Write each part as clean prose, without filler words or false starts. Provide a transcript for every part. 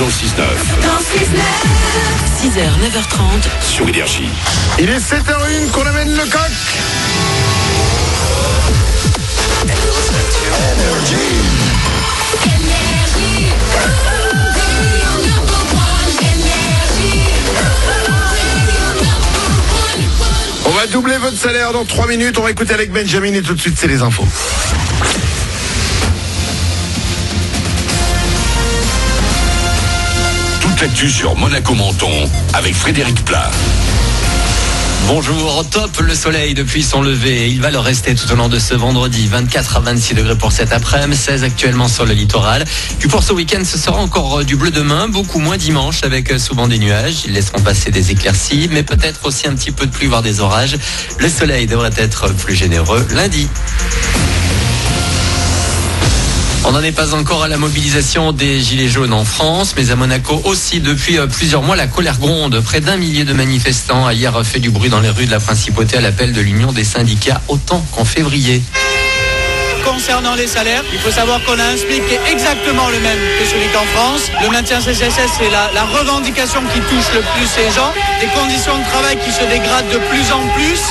le 6-9. Dans 6h, 9h30 Sur Énergie. Il est 7h01 qu'on amène le coq. On va doubler votre salaire dans 3 minutes. On va écouter avec Benjamin et tout de suite c'est les infos. Toute l'actu sur Monaco Menton avec Frédéric Plat. Bonjour, au top le soleil depuis son lever. Il va le rester tout au long de ce vendredi. 24 à 26 degrés pour cet après-midi, 16 actuellement sur le littoral. Puis pour ce week-end, ce sera encore du bleu demain, beaucoup moins dimanche avec souvent des nuages. Ils laisseront passer des éclaircies, mais peut-être aussi un petit peu de pluie, voire des orages. Le soleil devrait être plus généreux lundi. On n'en est pas encore à la mobilisation des Gilets jaunes en France, mais à Monaco aussi, depuis plusieurs mois, la colère gronde. Près d'1 millier de manifestants a hier fait du bruit dans les rues de la Principauté à l'appel de l'Union des syndicats, autant qu'en février. Concernant les salaires, il faut savoir qu'on a un SMIC qui est exactement le même que celui qu'en France. Le maintien CCSS, c'est la revendication qui touche le plus ces gens. Des conditions de travail qui se dégradent de plus en plus.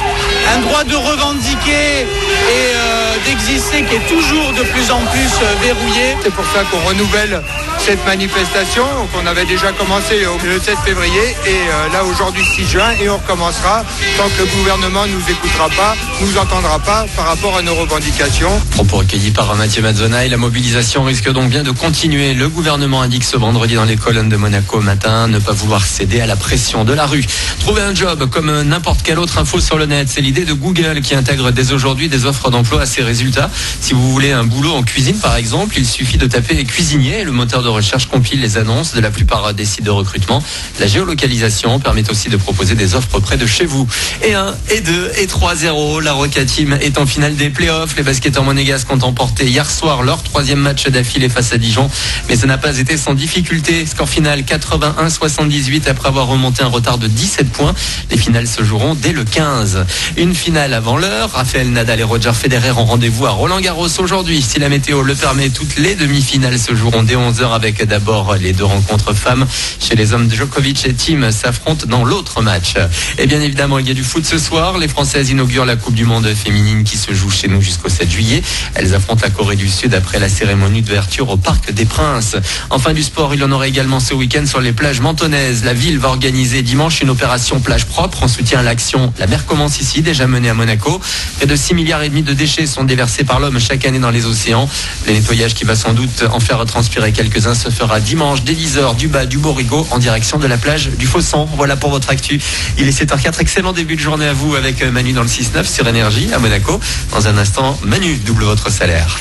Un droit de revendiquer et d'exister qui est toujours de plus en plus verrouillé. C'est pour ça qu'on renouvelle cette manifestation qu'on avait déjà commencé le 7 février et là aujourd'hui 6 juin et on recommencera tant que le gouvernement ne nous écoutera pas, nous entendra pas par rapport à nos revendications. Propos recueillis par Mathieu Mazzonaï, la mobilisation risque donc bien de continuer. Le gouvernement indique ce vendredi dans les colonnes de Monaco matin ne pas vouloir céder à la pression de la rue. Trouver un job comme n'importe quelle autre info sur le net, c'est l'idée de Google qui intègre dès aujourd'hui des offres d'emploi à ses résultats. Si vous voulez un boulot en cuisine par exemple, il suffit de taper cuisinier et le moteur de recherche compile les annonces de la plupart des sites de recrutement. La géolocalisation permet aussi de proposer des offres près de chez vous. Et 1, et 2, et 3-0, la Roca Team est en finale des playoffs. Les basketteurs monégasques ont emporté hier soir leur 3e match d'affilée face à Dijon, mais ça n'a pas été sans difficulté. Score final 81-78 après avoir remonté un retard de 17 points. Les finales se joueront dès le 15. Une finale avant l'heure. Rafael Nadal et Roger Federer ont rendez-vous à Roland-Garros aujourd'hui. Si la météo le permet, toutes les demi-finales se joueront dès 11h avec d'abord les 2 rencontres femmes. Chez les hommes, Djokovic et Thiem s'affrontent dans l'autre match. Et bien évidemment, il y a du foot ce soir. Les Françaises inaugurent la Coupe du Monde féminine qui se joue chez nous jusqu'au 7 juillet. Elles affrontent la Corée du Sud après la cérémonie d'ouverture au Parc des Princes. Enfin du sport, il y en aura également ce week-end sur les plages mentonnaises. La ville va organiser dimanche une opération plage propre en soutien à l'action La mer commence ici, déjà menée à Monaco. Près de 6,5 milliards de déchets sont déversés par l'homme chaque année dans les océans. Le nettoyage qui va sans doute en faire transpirer quelques-uns se fera dimanche dès 10h du bas du Borigo en direction de la plage du Fossan. Voilà pour votre actu. Il est 7h04, excellent début de journée à vous avec Manu dans le 6-9 sur Énergie à Monaco. Dans un instant, Manu double votre salaire.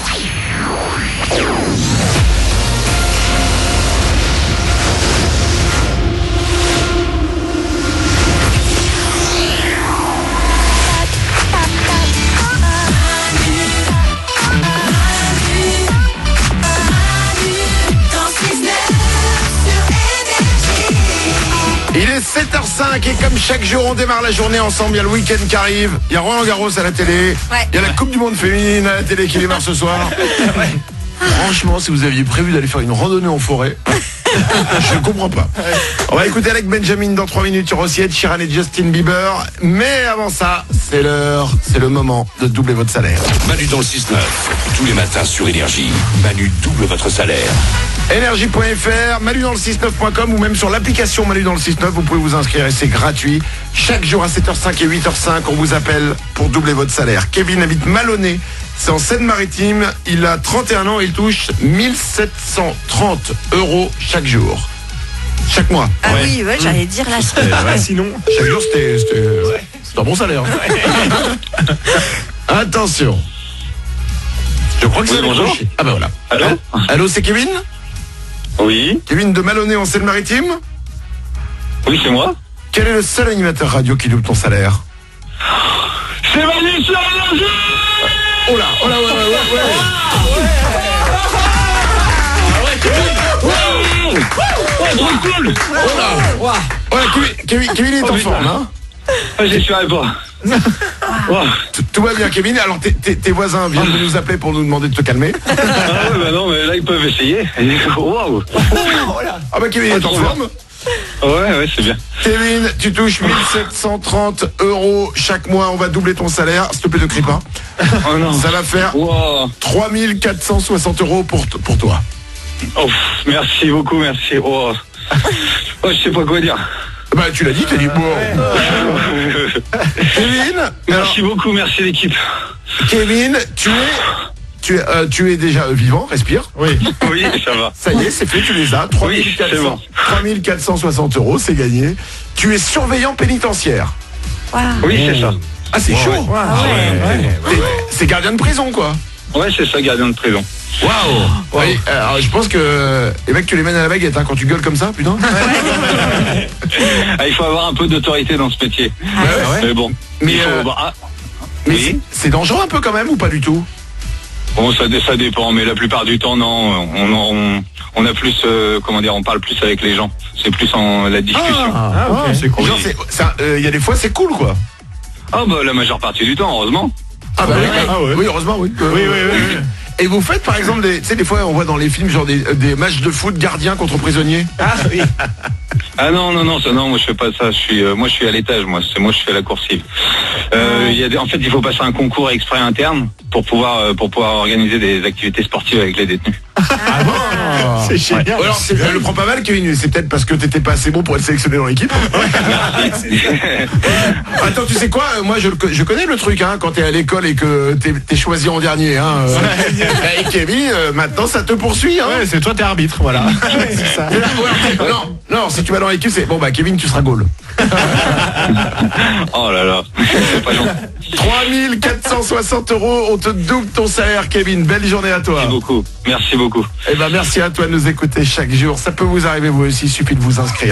Il est 7h05 et comme chaque jour on démarre la journée ensemble, il y a le week-end qui arrive, il y a Roland-Garros à la télé, il y a la Coupe du Monde féminine à la télé qui démarre ce soir. Franchement, si vous aviez prévu d'aller faire une randonnée en forêt, je ne comprends pas. On va écouter avec Benjamin dans 3 minutes. Il y aura aussi Ed Sheeran et Justin Bieber. Mais avant ça, c'est l'heure, c'est le moment de doubler votre salaire. Manu dans le 6-9. Tous les matins sur Énergie. Manu double votre salaire. Énergie.fr, Manu dans le 69.com ou même sur l'application Manu dans le 69. Vous pouvez vous inscrire et c'est gratuit. Chaque jour à 7h05 et 8h05, on vous appelle pour doubler votre salaire. Kevin habite Malonnet. C'est en Seine-Maritime, il a 31 ans et il touche 1730 € chaque jour. Chaque mois. Ah ouais. Oui, ouais, j'allais dire la semaine. Ouais, sinon, chaque jour c'était un bon salaire. Attention. Je crois que c'est bonjour. Ah ben voilà. Allô, allô, c'est Kevin? Oui. Kevin de Malonnet en Seine-Maritime? Oui, c'est moi. Quel est le seul animateur radio qui double ton salaire? C'est Manu sur Énergie. Oh là, ouais. Trop cool. Oh là. Ouais, Kevin est en forme, hein? J'y suis avec toi. Tout va bien, Kevin. Alors, tes voisins viennent de nous appeler pour nous demander de te calmer. Ah ouais, bah non, mais là, ils peuvent essayer. Waouh. Ah bah, Kevin est en forme. Ouais, c'est bien. Kevin, tu touches 1730 € chaque mois. On va doubler ton salaire. S'il te plaît, ne crie pas. Oh non. Ça va faire 3460 € pour toi. Oh, merci beaucoup, merci. Oh, je sais pas quoi dire. Bah, tu l'as dit, t'as dit bon. Kevin, merci beaucoup, merci l'équipe. Kevin, tu es déjà vivant, respire. Oui, ça va. Ça y est, c'est fait, tu les as. 3460 €, c'est gagné. Tu es surveillant pénitentiaire. Wow. Oui, c'est ça. Ah, c'est chaud. Wow. C'est gardien de prison, quoi. Ouais, c'est ça, gardien de prison. Waouh. Ouais, alors, je pense que les mecs, tu les mènes à la baguette quand tu gueules comme ça, putain. Il faut avoir un peu d'autorité dans ce métier. Mais bon. Mais oui. c'est dangereux un peu quand même ou pas du tout? Bon, ça dépend, mais la plupart du temps, non. On a plus, on parle plus avec les gens. C'est plus en la discussion. Okay. C'est cool. Il y a des fois, c'est cool, quoi. Ah bah la majeure partie du temps, heureusement. Oui, heureusement, oui. Oui. Et vous faites par exemple des fois on voit dans les films genre des matchs de foot gardiens contre prisonniers. Ah oui. Ah non, moi je fais pas ça. Je suis à l'étage, moi je fais la coursive. En fait, il faut passer un concours exprès interne pour pouvoir organiser des activités sportives avec les détenus. Ah bon. C'est génial. Ouais. Alors je le prends pas mal, Kevin. C'est peut-être parce que t'étais pas assez bon pour être sélectionné dans l'équipe. Attends, tu sais quoi? Moi je connais le truc, hein, quand t'es à l'école et que t'es choisi en dernier, hein. Et Kevin, maintenant ça te poursuit, hein. Ouais, c'est toi, t'es arbitre, voilà. C'est ça. Non, si tu vas dans l'équipe, c'est bon, bah Kevin, tu seras goal. Oh là là, c'est pas gentil. 3460 €, on te double ton salaire, Kevin. Belle journée à toi. Merci beaucoup. Eh ben merci à toi de nous écouter chaque jour. Ça peut vous arriver vous aussi, il suffit de vous inscrire.